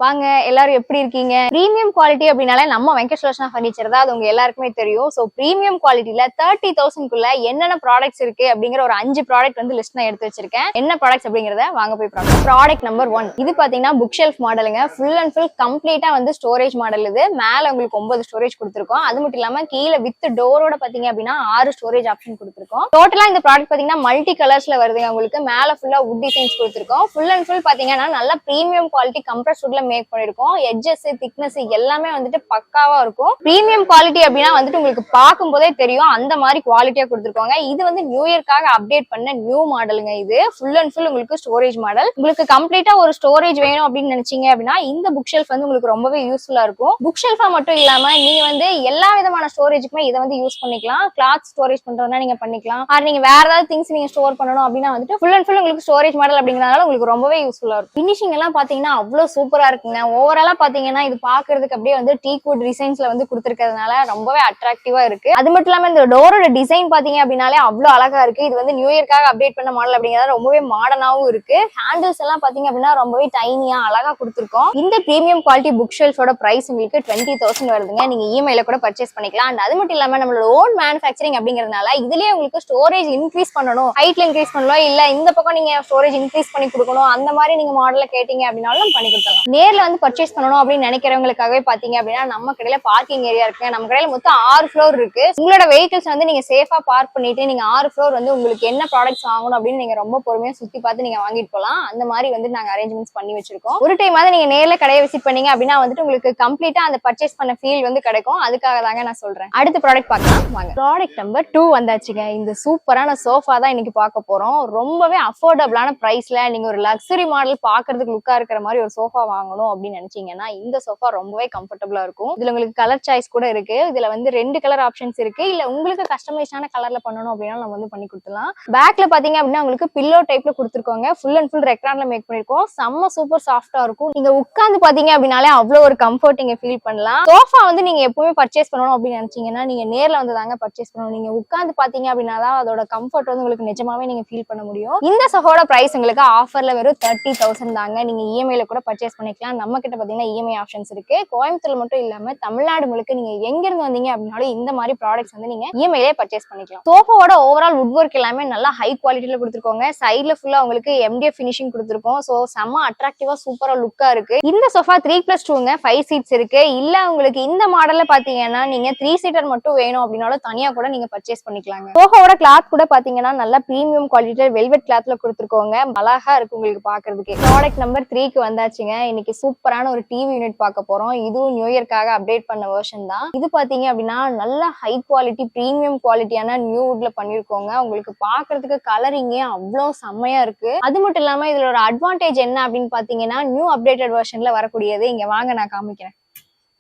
வாங்க எல்லாரும் எப்படி இருக்கீங்க? பிரீமியம் குவாலிட்டி அப்படினாலே நம்ம வெங்கடேஸ்வரா ஃபர்னிச்சர் தான், அது உங்க எல்லாருக்குமே தெரியும். சோ பிரீமியம் குவாலிட்டில 30,000 குள்ள என்னென்ன ப்ராடக்ட்ஸ் இருக்கு அப்படிங்கிற ஒரு 5 ப்ராடக்ட் வந்து லிஸ்ட் நான் எடுத்து வச்சிருக்கேன். என்ன ப்ராடக்ட்ஸ் அப்படிங்கறத வாங்க போய் பார்க்கலாம். ப்ராடக்ட் நம்பர் 1 இது பாத்தீங்கன்னா புக் ஷெல்ஃப் மாடலுங்க. ஃபுல் அண்ட் ஃபுல் கம்ப்ளீட்டா வந்து ஸ்டோரேஜ் மாடல். இது மேல உங்களுக்கு 9 ஸ்டோரேஜ் கொடுத்திருக்கோம். அது மட்டும் இல்லாம கீழ வித் டோரோட பாத்தீங்க அப்படின்னா 6 ஸ்டோரேஜ் ஆப்ஷன் கொடுத்திருக்கோம். டோட்டலா இந்த ப்ராடக்ட் பாத்தீங்கன்னா மல்டி கலர்ஸ்ல வருதுங்க. உங்களுக்கு மேல ஃபுல்லா வுட் டிசைன்ஸ் கொடுத்திருக்கோம். ஃபுல் அண்ட் ஃபுல் பாத்தீங்கன்னா நல்ல பிரீமியம் குவாலிட்டி கம்ப்ரஸ் வுட்ல மேக் பண்ணிருக்கோம். எட்ஜஸ் திக்னஸ் எல்லாமே வந்துட்டு பக்காவா இருக்கும். பிரீமியம் குவாலிட்டி அப்படின்னா வந்துட்டு உங்களுக்கு பார்க்கும் போதே தெரியும் அந்த மாதிரி குவாலிட்டியா கொடுத்துருக்காங்க. இது வந்து நியூ இயர்க்காக அப்டேட் பண்ண நியூ மாடலுங்க. இது ஃபுல் அண்ட் ஃபுல் உங்களுக்கு ஸ்டோரேஜ் மாடல். உங்களுக்கு கம்ப்ளீட்டா ஒரு ஸ்டோரேஜ் வேணும் அப்படின்னு நினைச்சீங்க அப்படின்னா இந்த புக் ஷெல்ஃப் வந்து உங்களுக்கு ரொம்பவே யூஸ்ஃபுல்லா இருக்கும். புக் ஷெல்ஃபா மட்டும் இல்லாம நீங்க வந்து எல்லா விதமான ஸ்டோரேஜுக்குமே இதை வந்து யூஸ் பண்ணிக்கலாம். கிளாத் ஸ்டோரேஜ் பண்றதுனா நீங்க பண்ணிக்கலாம். நீங்க வேற ஏதாவது திங்ஸ் நீங்க ஸ்டோர் பண்ணணும் அப்படின்னா வந்துட்டு ஃபுல் அண்ட் ஃபுல் உங்களுக்கு ஸ்டோரேஜ் மாடல் அப்படிங்கறதுனால உங்களுக்கு ரொம்பவே யூஸ்ஃபுல்லா இருக்கும். பினிஷிங் எல்லாம் பாத்தீங்கன்னா அவ்வளவு சூப்பரா இருக்குங்க. ஓவராலா பாத்தீங்கன்னா இது பாக்குறதுக்கு அப்படியே வந்து டீக் வுட் டிசைன்ஸ்ல வந்து கொடுத்திருக்கிறதுனால ரொம்பவே அட்ராக்டிவா இருக்கு. அது மட்டும் இல்லாம இந்த டோரோட டிசைன் பாத்தீங்க அப்படின்னாலே அவ்வளவு அழகா இருக்கு. இது வந்து நியூ இயர்க்காக அப்டேட் பண்ண மாடல் அப்படிங்கறது ரொம்பவே மாடர்னாவும் இருக்கு. ஹேண்டில்ஸ் எல்லாம் பாத்தீங்க அப்படின்னா ரொம்பவே டைனியா அழகா கொடுத்திருக்கோம். இந்த பிரீமியம் குவாலிட்டி புக் ஷெல்ஃபோட பிரைஸ் உங்களுக்கு 20,000 வருதுங்க. நீங்க இஎம்ஐல கூட பர்ச்சேஸ் பண்ணிக்கலாம். அண்ட் அது மட்டும் இல்லாம நம்மளோட ஓன் மேனுஃபேக்சரிங் அப்படிங்கறதுனால இதுலயே உங்களுக்கு ஸ்டோரேஜ் இன்க்ரீஸ் பண்ணணும், ஹைட்ல இன்க்ரீஸ் பண்ணலாம், இல்ல இந்த பக்கம் நீங்க ஸ்டோரேஜ் இன்க்ரீஸ் பண்ணி கொடுக்கணும், அந்த மாதிரி நீங்க மாடல்ல கேட்டீங்க அப்படின்னாலும் பண்ணி கொடுக்கலாம். நேர்ல வந்து பர்ச்சேஸ் பண்ணணும் அப்படின்னு நினைக்கிறவங்களுக்காகவே பாத்தீங்க அப்படின்னா நம்ம கடையில பார்க்கிங் ஏரியா இருக்கு. நம்ம கடையில மொத்தம் 6 ஃப்ளோர் இருக்கு. உங்களோட வெஹிக்கிள்ஸ் வந்து நீங்க சேஃபா பார்க் பண்ணிட்டு நீங்க 6 ஃப்ளோர் வந்து உங்களுக்கு என்ன ப்ராடக்ட்ஸ் வாங்கணும் அப்படின்னு நீங்க ரொம்ப பொறுமையா சுத்தி பார்த்து நீங்க வாங்கிட்டு போலாம். அந்த மாதிரி வந்து நாங்க அரேஞ்ச்மெண்ட்ஸ் பண்ணி வச்சிருக்கோம். ஒரு டைம் வந்து நீங்க நேர்ல கடையை விசிட் பண்ணீங்க அப்படின்னா வந்துட்டு உங்களுக்கு கம்ப்ளீட்டா அந்த பர்ச்சேஸ் பண்ண ஃபீல் வந்து கிடைக்கும். அதுக்காக தாங்க நான் சொல்றேன். அடுத்த ப்ராடக்ட் பார்க்கலாம் வாங்க. ப்ராடக்ட் நம்பர் 2 வந்தாச்சுங்க. இந்த சூப்பரான சோஃபா தான் இன்னைக்கு பார்க்க போறோம். ரொம்பவே அஃபோர்டபிளான பிரைஸ்ல நீங்க ஒரு லக்ஸரி மாடல் பாக்குறதுக்கு லுக்கா இருக்கிற மாதிரி ஒரு சோஃபா வாங்கணும் அப்படின்னு நினைச்சீங்கன்னா இந்த சோஃபா ரொம்பவே கம்ஃபர்டபுளா இருக்கும். இதுல உங்களுக்கு கலர் சாய்ஸ் கூட இருக்கு. இதுல வந்து 2 கலர் ஆப்ஷன்ஸ் இருக்கு. இல்ல உங்களுக்கு கஸ்டமைஸ்டான கலர்ல பண்ணணும் அப்படின்னா நம்ம வந்து பண்ணி கொடுத்துலாம். பேக்ல பாத்தீங்க அப்படின்னா உங்களுக்கு பில்லோ டைப்ல கொடுத்துருக்கோங்க. ஃபுல் அண்ட் ஃபுல் ரெக்டான்ல மேக் பண்ணிருக்கோம். செம்ம சூப்பர் சாஃப்டா இருக்கும். நீங்க உட்கார்ந்து பாத்தீங்க அப்படின்னாலே அவ்வளவு ஒரு கம்ஃபர்ட் நீங்க ஃபீல் பண்ணலாம். சோஃபா வந்து நீங்க எப்பவுமே பர்ச்சேஸ் பண்ணணும் அப்படின்னு நினைச்சீங்கன்னா நீங்க நேர்ல வந்து தாங்க பர்ச்சேஸ் பண்ணணும். நீங்க உட்கார்ந்து பாத்தீங்க அப்படின்னா அதோட கம்ஃபர்ட் வந்து உங்களுக்கு நிஜமாவே நீங்க ஃபீல் பண்ண முடியும். இந்த சோஃபாவோட பிரைஸ் உங்களுக்கு ஆஃபர்ல வெறும் 30,000 தாங்க. நீங்க இஎம்ஐல கூட பர்ச்சேஸ் பண்ணிக்கலாம். நம்ம கிட்ட பாத்தீங்கன்னா இஎம்ஐ ஆப்ஷன்ஸ் இருக்கு. கோயம்புத்தூர்ல மட்டும் இல்லாம தமிழ்நாடு முழுக்க நீங்க எங்க இருந்து வந்தீங்க அப்படின்னாலும் இந்த மாதிரி ப்ராடக்ட்ஸ் வந்து நீங்க இஎம்ஐலே பர்ச்சேஸ் பண்ணிக்கலாம். சோஃபாவோட ஓவரால் வுட் ஒர்க் எல்லாமே நல்லா ஹை குவாலிட்டியில கொடுத்துருக்கோங்க. சைட்ல ஃபுல்லா உங்களுக்கு எம்டிஎஃப் ஃபினிஷிங் கொடுத்துருக்கோம். சோ செம்ம அட்ராக்டிவா சூப்பரா லுக்கா இருக்கு. இந்த சோஃபா 3+2ங்க 5 சீட்ஸ் இருக்கு. இல்ல உங்களுக்கு இந்த மாடல்ல பாத்தீங்கன்னா நீங்க 3 சீட்டர் மட்டும் வேணும் அப்படின்னாலும் தனியா கூட நீங்க பர்ச்சேஸ் பண்ணிக்கலாங்க. சோஃபாவோட கிளாத் கூட பாத்தீங்கன்னா நல்லா பிரீமியம் குவாலிட்டியில வெல்வெட் கிளாத்ல கொடுத்துருக்கோங்க. அழகா இருக்கு உங்களுக்கு பாக்குறதுக்கு. ப்ராடக்ட் நம்பர் 3க்கு வந்தாச்சுங்க. இன்னைக்கு சூப்பரான ஒரு டிவி யூனிட் பார்க்க போறோம். இதுவும் நியூ இயர்க்காக அப்டேட் பண்ண வெர்ஷன் தான். இது பாத்தீங்க அப்படின்னா நல்ல ஹை குவாலிட்டி பிரீமியம் குவாலிட்டியான நியூ வுட்ல பண்ணிருக்கோங்க. உங்களுக்கு பாக்குறதுக்கு கலரிங்கே அவ்வளவு செம்மையா இருக்கு. அது மட்டும் இல்லாம இதுல ஒரு அட்வான்டேஜ் என்ன அப்படின்னு பாத்தீங்கன்னா நியூ அப்டேட்டட் வெர்ஷன்ல வரக்கூடியது. இங்க வாங்க நான் காமிக்கிறேன்.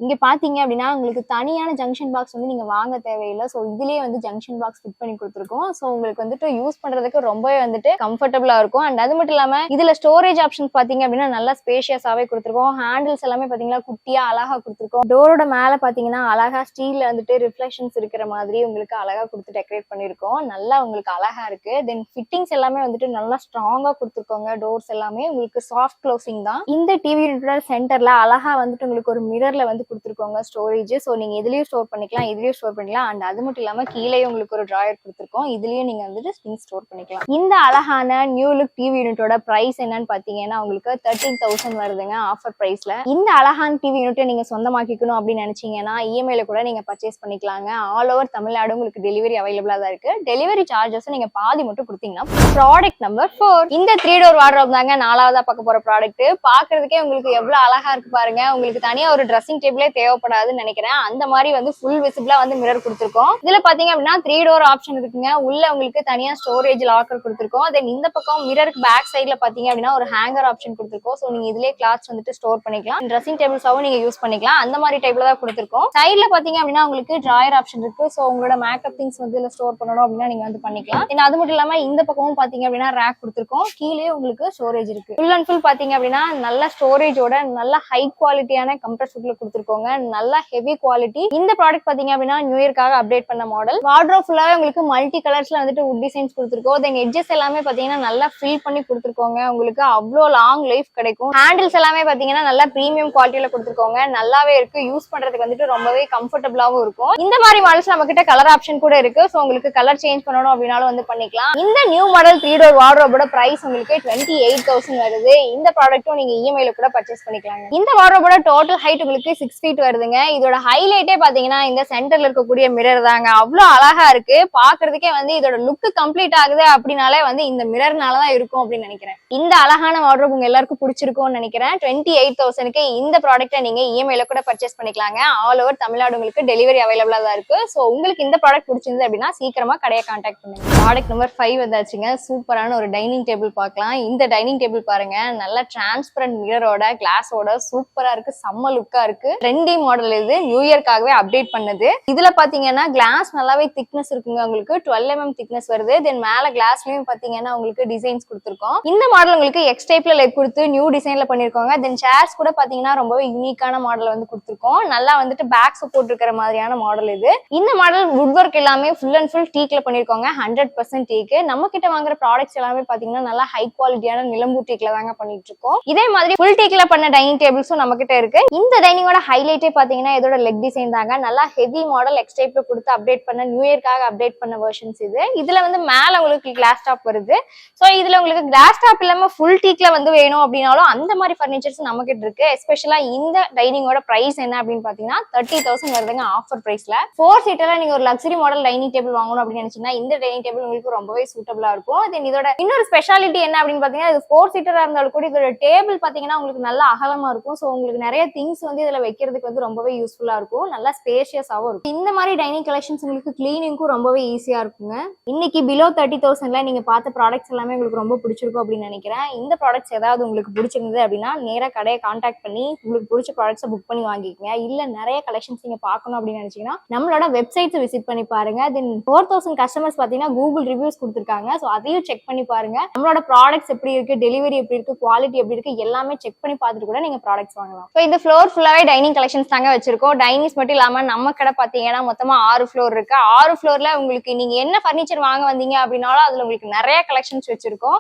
இங்க பாத்தீங்க அப்படின்னா உங்களுக்கு தனியான ஜங்ஷன் பாக்ஸ் வந்து நீங்க வாங்க தேவையில்லை. ஸோ இதுலயே வந்து ஜங்ஷன் பாக்ஸ் ஃபிட் பண்ணி கொடுத்துருக்கோம். ஸோ உங்களுக்கு வந்துட்டு யூஸ் பண்றதுக்கு ரொம்பவே வந்துட்டு கம்ஃபர்டபுளா இருக்கும். அண்ட் அது மட்டும் இல்லாம இதுல ஸ்டோரேஜ் ஆப்ஷன் பாத்தீங்க அப்படின்னா நல்லா ஸ்பேஷியஸாவே கொடுத்துருக்கோம். ஹேண்டில்ஸ் எல்லாமே பாத்தீங்கன்னா குட்டியா அழகா கொடுத்துருக்கோம். டோரோட மேல பாத்தீங்கன்னா அழகா ஸ்டீல்ல வந்துட்டு ரிஃப்ளெக்ஷன்ஸ் இருக்கிற மாதிரி உங்களுக்கு அழகா கொடுத்து டெக்கரேட் பண்ணிருக்கோம். நல்லா உங்களுக்கு அழகா இருக்கு. தென் ஃபிட்டிங்ஸ் எல்லாமே வந்துட்டு நல்லா ஸ்ட்ராங்கா கொடுத்துருக்கோங்க. டோர்ஸ் எல்லாமே உங்களுக்கு சாஃப்ட் க்ளோசிங் தான். இந்த டிவி யூனிட்டோட சென்டர்ல அழகா வந்துட்டு உங்களுக்கு ஒரு மிரர்ல வந்து கொடுத்துருக்கோங்க ஸ்டோரேஜ். ஸோ நீங்க இதுலயும் ஸ்டோர் பண்ணிக்கலாம், இதுலயும் ஸ்டோர் பண்ணிக்கலாம். அண்ட் அது மட்டும் இல்லாம கீழே உங்களுக்கு ஒரு டிராயர் கொடுத்துருக்கோம். இதுலயும் நீங்க வந்துட்டு திங்ஸ் ஸ்டோர் பண்ணிக்கலாம். இந்த அழகான நியூ லுக் டிவி யூனிட்டோட பிரைஸ் என்னன்னு பாத்தீங்கன்னா உங்களுக்கு 13,000 வருதுங்க ஆஃபர் பிரைஸ்ல. இந்த அழகான டிவி யூனிட்டை நீங்க சொந்தமாக்கிக்கணும் அப்படின்னு நினைச்சீங்கன்னா இஎம்ஐல கூட நீங்க பர்ச்சேஸ் பண்ணிக்கலாங்க. ஆல் ஓவர் தமிழ்நாடு உங்களுக்கு டெலிவரி அவைலபிளா தான் இருக்கு. டெலிவரி சார்ஜஸ் நீங்க பாதி மட்டும் கொடுத்தீங்கன்னா. ப்ராடக்ட் நம்பர் 4 இந்த 3 டோர் வார்ட்ரோப் தாங்க. 4வதா பார்க்க போற ப்ராடக்ட். பாக்குறதுக்கே உங்களுக்கு எவ்வளவு அழகா இருக்கு பாருங்க. உங்களுக்கு தனியா ஒரு ட்ரெஸ்ஸிங் டேபிளே தேவைப்படாதுன்னு நினைக்கிறேன். அந்த மாதிரி வந்து ஃபுல் விசிபிளா வந்து மிரர் கொடுத்துருக்கோம். இதுல பாத்தீங்க அப்படின்னா 3 டோர் ஆப்ஷன் இருக்குங்க. உள்ள உங்களுக்கு தனியா ஸ்டோரேஜ் லாக்கர் கொடுத்துருக்கோம். தென் இந்த பக்கம் மிரருக்கு பேக் சைட்ல பாத்தீங்க அப்படின்னா ஒரு ஹேங்கர் ஆப்ஷன் கொடுத்துருக்கோம். சோ நீங்க இதுலயே கிளாத்ஸ் வந்துட்டு ஸ்டோர் பண்ணிக்கலாம். ட்ரெஸ்ஸிங் டேபிள்ஸாவும் நீங்க யூஸ் பண்ணிக்கலாம். அந்த மாதிரி டைப்ல தான் கொடுத்துருக்கோம். சைட்ல பாத்தீங்க அப்படின்னா உங்களுக்கு டிராயர் ஆப்ஷன் இருக்கு. சோ உங்களோட மேக்கப் திங்ஸ் வந்து இதுல ஸ்டோர் பண்ணணும் அப்படின்னா நீங்க வந்து பண்ணிக்கலாம். அது மட்டும் இல்லாம இந்த பக்கமும் பாத்தீங்க அப்படின்னா ரேக் கொடுத்துருக்கோம். கீழே உங்களுக்கு ஸ்டோரேஜ் இருக்கு. ஃபுல் அண்ட் ஃபுல் பாத்தீங்க அப்படின்னா நல்ல ஸ்டோரேஜோட நல்ல ஹை குவாலிட்டியான கம்ப்ரஸ் வுட்ல கொடுத்துருக்கோம். கொடுத்துருக்கோங்க. நல்லா ஹெவி குவாலிட்டி. இந்த ப்ராடக்ட் பாத்தீங்க அப்படின்னா நியூ இயர்க்காக அப்டேட் பண்ண மாடல். வார்ட்ரோப் ஃபுல்லாவே உங்களுக்கு மல்டி கலர்ஸ்ல வந்துட்டு வுட் டிசைன்ஸ் கொடுத்துருக்கோம். தென் எட்ஜஸ் எல்லாமே பாத்தீங்கன்னா நல்லா ஃபில் பண்ணி கொடுத்துருக்கோங்க. உங்களுக்கு அவ்வளோ லாங் லைஃப் கிடைக்கும். ஹேண்டில்ஸ் எல்லாமே பாத்தீங்கன்னா நல்லா பிரீமியம் குவாலிட்டியில கொடுத்துருக்கோங்க. நல்லாவே இருக்கு. யூஸ் பண்றதுக்கு வந்துட்டு ரொம்பவே கம்ஃபர்டபுளாவும் இருக்கும். இந்த மாதிரி மாடல்ஸ் நம்ம கிட்ட கலர் ஆப்ஷன் கூட இருக்கு. சோ உங்களுக்கு கலர் சேஞ்ச் பண்ணணும் அப்படின்னாலும் வந்து பண்ணிக்கலாம். இந்த நியூ மாடல் 3 டோர் வார்ட்ரோபோட பிரைஸ் உங்களுக்கு 28,000 வருது. இந்த ப்ராடக்ட்டும் நீங்க இஎம்ஐல கூட பர்ச்சேஸ் பண்ணிக்கலாங்க. இந்த வார்ட்ரோபோட டோட்டல் ஹைட் உங்களுக்கு 6 ஃபீட் வருதுங்க. இதோட ஹைலைட்டே பாத்தீங்கன்னா இந்த சென்டர்ல இருக்கக்கூடிய மிரர் தாங்க. அவ்வளவு அழகா இருக்கு. பாக்குறதுக்கே வந்து இதோட லுக் கம்ப்ளீட் ஆகுது அப்படின்னாலே வந்து இந்த மிரர்னாலதான் இருக்கும் அப்படின்னு நினைக்கிறேன். இந்த அழகான வார்ட்ரோப் உங்க எல்லாருக்கும் பிடிச்சிருக்கும்னு நினைக்கிறேன். 28,000க்கு இந்த ப்ராடக்ட்டை நீங்க இஎம்ஐல கூட பர்ச்சேஸ் பண்ணிக்கலாங்க. ஆல் ஓவர் தமிழ்நாடு உங்களுக்கு டெலிவரி அவைலபிளா தான் இருக்கு. சோ உங்களுக்கு இந்த ப்ராடக்ட் பிடிச்சிருந்தது அப்படின்னா சீக்கிரமா கடையை கான்டாக்ட் பண்ணுங்க. ப்ராடக்ட் நம்பர் 5 வந்தாச்சுங்க. சூப்பரான ஒரு டைனிங் டேபிள் பார்க்கலாம். இந்த டைனிங் டேபிள் பாருங்க, நல்ல டிரான்ஸ்பரண்ட் மிரரோட கிளாஸோட சூப்பரா இருக்கு. செம்ம லுக்கா இருக்கு. ட்ரெண்டி மாடல் இது. நியூ இயர்க்காகவே அப்டேட் பண்ணது. இதுல பாத்தீங்கன்னா கிளாஸ் நல்லாவே திக்னஸ் இருக்குங்க. உங்களுக்கு 12 mm திக்னஸ் வருது. தென் மேல கிளாஸ்லயும் பாத்தீங்கன்னா உங்களுக்கு டிசைன்ஸ் கொடுத்துருக்கோம். இந்த மாடல் உங்களுக்கு எக்ஸ் டைப்ல லெக் கொடுத்து நியூ டிசைன்ல பண்ணிருக்கோங்க. தென் சேர்ஸ் கூட பாத்தீங்கன்னா ரொம்பவே யூனிக்கான மாடல் வந்து கொடுத்துருக்கோம். நல்லா வந்துட்டு பேக் சப்போர்ட் இருக்கிற மாதிரியான மாடல் இது. இந்த மாடல் வுட் ஒர்க் எல்லாமே ஃபுல் அண்ட் ஃபுல் டீக்ல பண்ணிருக்கோங்க. 100% டீக். நம்ம கிட்ட வாங்குற ப்ராடக்ட்ஸ் எல்லாமே பாத்தீங்கன்னா நல்லா ஹை குவாலிட்டியான நிலம்பூர் டீக்ல தாங்க பண்ணிட்டு இருக்கோம். இதே மாதிரி ஃபுல் டீக்ல பண்ண டைனிங் டேபிள்ஸும் நம்ம கிட்ட இருக்கு. இந்த டைனிங்கோட ஹைலைட்டே பாத்தீங்கன்னா இதோட லெக் டிசைன் தாங்க. நல்லா ஹெவி மாடல் எக்ஸ் டைப்ல கொடுத்து அப்டேட் பண்ண நியூ இயர்க்காக அப்டேட் பண்ண வெர்ஷன்ஸ் இது. இதுல வந்து மேல உங்களுக்கு கிளாஸ் டாப் வருது. சோ இதுல உங்களுக்கு கிளாஸ் டாப் இல்லாம ஃபுல் டீக்ல வந்து வேணும் அப்படின்னாலும் அந்த மாதிரி பர்னிச்சர்ஸ் நம்ம கிட்ட இருக்கு. எஸ்பெஷலா இந்த டைனிங்கோட பிரைஸ் என்ன அப்படின்னு பாத்தீங்கன்னா 30,000 வருதுங்க ஆஃபர் பிரைஸ்ல. 4 சீட்டர்ல நீங்க ஒரு லக்ஸரி மாடல் டைனிங் டேபிள் வாங்கணும் அப்படின்னு நினைச்சீங்கன்னா இந்த டைனிங் டேபிள் உங்களுக்கு ரொம்பவே சூட்டபிளா இருக்கும். தென் இதோட இன்னொரு ஸ்பெஷாலிட்டி என்ன அப்படின்னு பாத்தீங்கன்னா இது 4 சீட்டரா இருந்தாலும் கூட இதோட டேபிள் பாத்தீங்கன்னா உங்களுக்கு நல்ல அகலமா இருக்கும். சோ உங்களுக்கு நிறைய திங்ஸ் வந்து இதுல வைக்கிறதுக்கு வந்து ரொம்பவே யூஸ்ஃபுல்லா இருக்கும். நல்லா ஸ்பேஷியஸாவும் இருக்கும். இந்த மாதிரி டைனிங் கலெக்ஷன்ஸ் உங்களுக்கு கிளீனிங்கும் ரொம்பவே ஈஸியா இருக்குங்க. இன்னைக்கு பிலோ 30,000ல நீங்க பார்த்த ப்ராடக்ட்ஸ் எல்லாமே உங்களுக்கு ரொம்ப பிடிச்சிருக்கும் அப்படின்னு நினைக்கிறேன். இந்த ப்ராடக்ட்ஸ் ஏதாவது உங்களுக்கு பிடிச்சிருந்தது அப்படின்னா நேரா கடையை கான்டாக்ட் பண்ணி உங்களுக்கு பிடிச்ச ப்ராடக்ட்ஸை புக் பண்ணி வாங்கிக்கங்க. இல்ல நிறைய கலெக்ஷன்ஸ் நீங்க பார்க்கணும் அப்படின்னு நினைச்சீங்கன்னா நம்மளோட வெப்சைட்ஸ் விசிட் பண்ணி பாருங்க. தென் 4,000 கஸ்டமர்ஸ் பாத்தீங்கன்னா கூகுள் ரிவ்யூஸ் கொடுத்துருக்காங்க. சோ அதையும் செக் பண்ணி பாருங்க. நம்மளோட ப்ராடக்ட்ஸ் எப்படி இருக்கு, டெலிவரி எப்படி இருக்கு, குவாலிட்டி எப்படி இருக்கு எல்லாமே செக் பண்ணி பார்த்துட்டு கூட நீங்க ப்ராடக்ட்ஸ் வாங்கலாம். ஸோ இந்த ஃப்ளோர் ஃபுல்லாவே டைனிங் கலெக்ஷன்ஸ் தாங்க வச்சிருக்கோம். டைனிங்ஸ் மட்டும் இல்லாம நம்ம கடை பாத்தீங்கன்னா மொத்தமா 6 ஃப்ளோர் இருக்கு. 6 ஃப்ளோர்ல உங்களுக்கு நீங்க என்ன ஃபர்னிச்சர் வாங்க வந்தீங்க அப்படின்னாலும் அதுல உங்களுக்கு நிறைய கலெக்ஷன்ஸ் வச்சிருக்கோம்.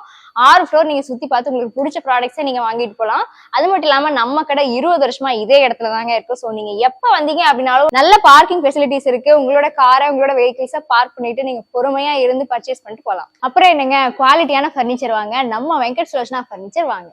6 ஃப்ளோர் நீங்க சுத்தி பார்த்து உங்களுக்கு பிடிச்ச ப்ராடக்ட்ஸை நீங்க வாங்கிட்டு போகலாம். அது மட்டும் இல்லாம நம்ம கடை 20 வருஷமா இதே இடத்துல தாங்க இருக்கு. ஸோ நீங்க எப்ப வந்தீங்க அப்படின்னாலும் நல்ல பார்க்கிங் ஃபெசிலிட்டிஸ் இருக்கு. உங்களோட காரை உங்களோட வெஹிக்கிள்ஸை பார்க் பண்ணிட்டு நீங்க பொறுமையா இருந்து பர்ச்சேஸ் பண்ணிட்டு போகலாம். அப்புறம் என்னங்க, குவாலிட்டியான ஃபர்னிச்சர் வாங்க. நம்ம வெங்கட் சுலோச்சனா ஃபர்னிச்சர் வாங்க.